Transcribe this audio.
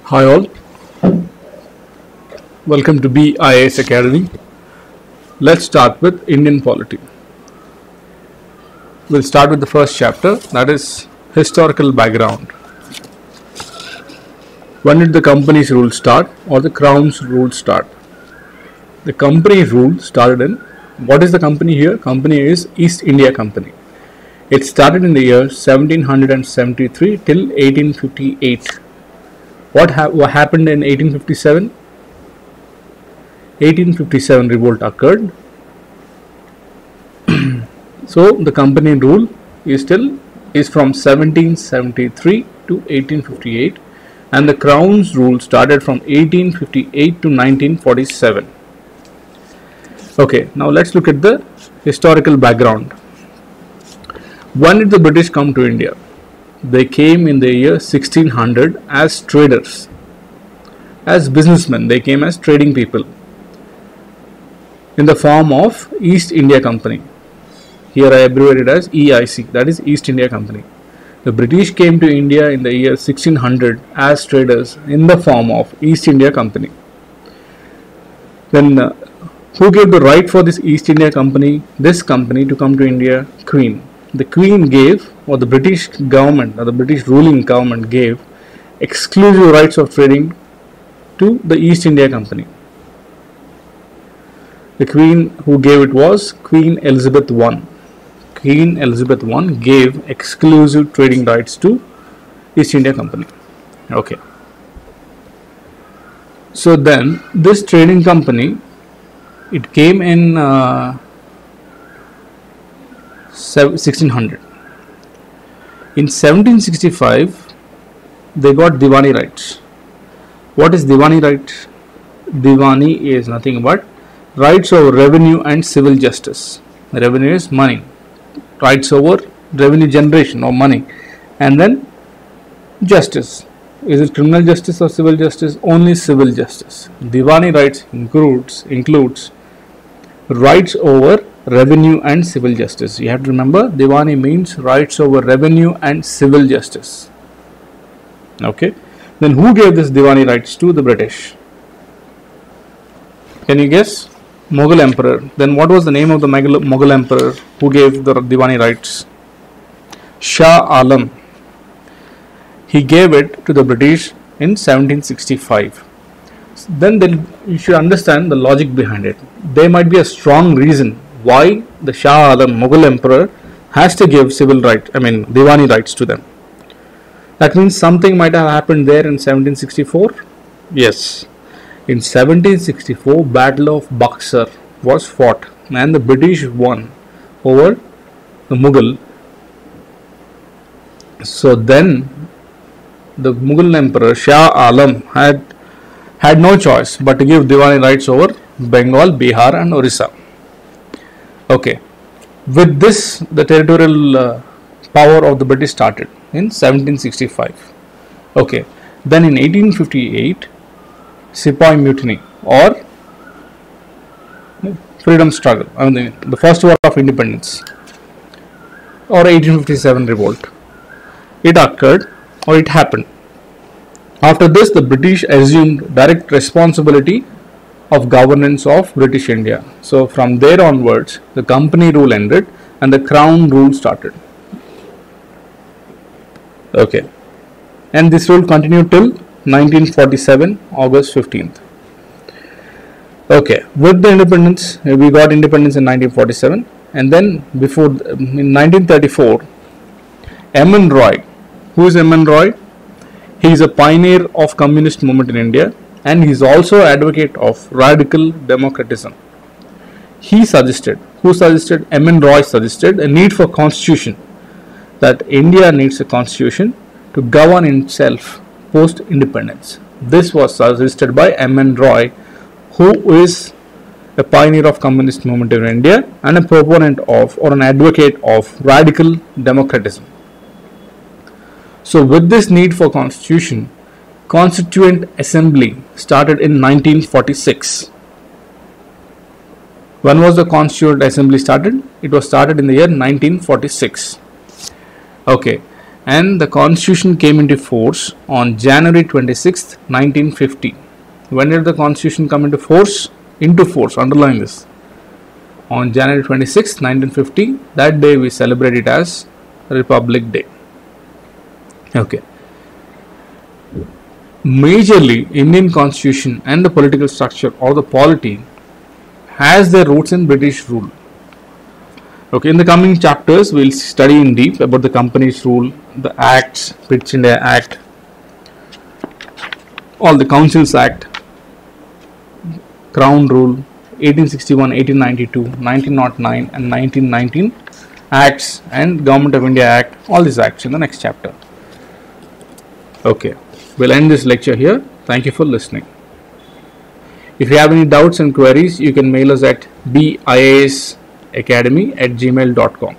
Hi all, welcome to BIAS Academy. Let's start with Indian polity. We'll start with the first chapter, that is historical background. When did the company's rule start or the crown's rule start? The company rule started in, what is the company here? Company is East India Company. It started in the year 1773 till 1858. What happened in 1857? 1857 revolt occurred. So the company rule is from 1773 to 1858, and the crown's rule started from 1858 to 1947. Okay, now let's look at the historical background. When did the British come to India? They came in the year 1600 as traders, as businessmen. They came as trading people in the form of East India Company. Here I abbreviated as EIC, that is East India Company. The British came to India in the year 1600 as traders in the form of East India Company. Then who gave the right for this East India Company, this company, to come to India? Queen. The Queen gave, or the British government, or the British ruling government gave exclusive rights of trading to the East India Company. The Queen who gave it was Queen Elizabeth I. Queen Elizabeth I gave exclusive trading rights to East India Company. Okay. So then this trading company, it came in 1600. In 1765, they got Diwani rights. What is Diwani rights? Diwani is nothing but rights over revenue and civil justice. Revenue is money. Rights over revenue generation or money. And then justice. Is it criminal justice or civil justice? Only civil justice. Diwani rights includes rights over revenue and civil justice. You have to remember, Diwani means rights over revenue and civil justice. Okay. Then who gave this Diwani rights to the British? Can you guess? Mughal Emperor. Then what was the name of the Mughal Emperor who gave the Diwani rights? Shah Alam. He gave it to the British in 1765. Then you should understand the logic behind it. There might be a strong reason why the Shah Alam, Mughal Emperor, has to give Diwani rights to them. That means something might have happened there in 1764. Yes. In 1764, Battle of Buxar was fought and the British won over the Mughal. So then the Mughal Emperor Shah Alam had no choice but to give Diwani rights over Bengal, Bihar and Orissa. Okay. With this, the territorial power of the British started in 1765. Okay. Then in 1858, Sepoy Mutiny or freedom struggle, the first war of independence, or 1857 revolt, it occurred or it happened. After this, the British assumed direct responsibility of governance of British India. So from there onwards, the company rule ended and the crown rule started. Okay. And this rule continued till 1947, August 15th. Okay, with the independence, we got independence in 1947, and then in 1934, M.N. Roy. Who is M.N. Roy? He is a pioneer of communist movement in India, and he is also an advocate of radical democratism. M.N. Roy suggested a need for constitution, that India needs a constitution to govern itself post-independence. This was suggested by M.N. Roy, who is a pioneer of communist movement in India and a proponent of or an advocate of radical democratism. So with this need for constitution, Constituent Assembly started in 1946. When was the Constituent Assembly started? It was started in the year 1946. Okay. and the Constitution came into force on January 26th, 1950. When did the Constitution come into force? Into force, underline this. On January 26th, 1950. That day we celebrate it as Republic Day. Okay. Majorly, Indian Constitution and the political structure or the polity has their roots in British rule. Okay, in the coming chapters, we'll study in deep about the Companies Rule, the Acts, British India Act, all the Councils Act, Crown Rule, 1861, 1892, 1909 and 1919 Acts and Government of India Act, all these acts in the next chapter. Okay, we'll end this lecture here. Thank you for listening. If you have any doubts and queries, you can mail us at biasacademy@gmail.com.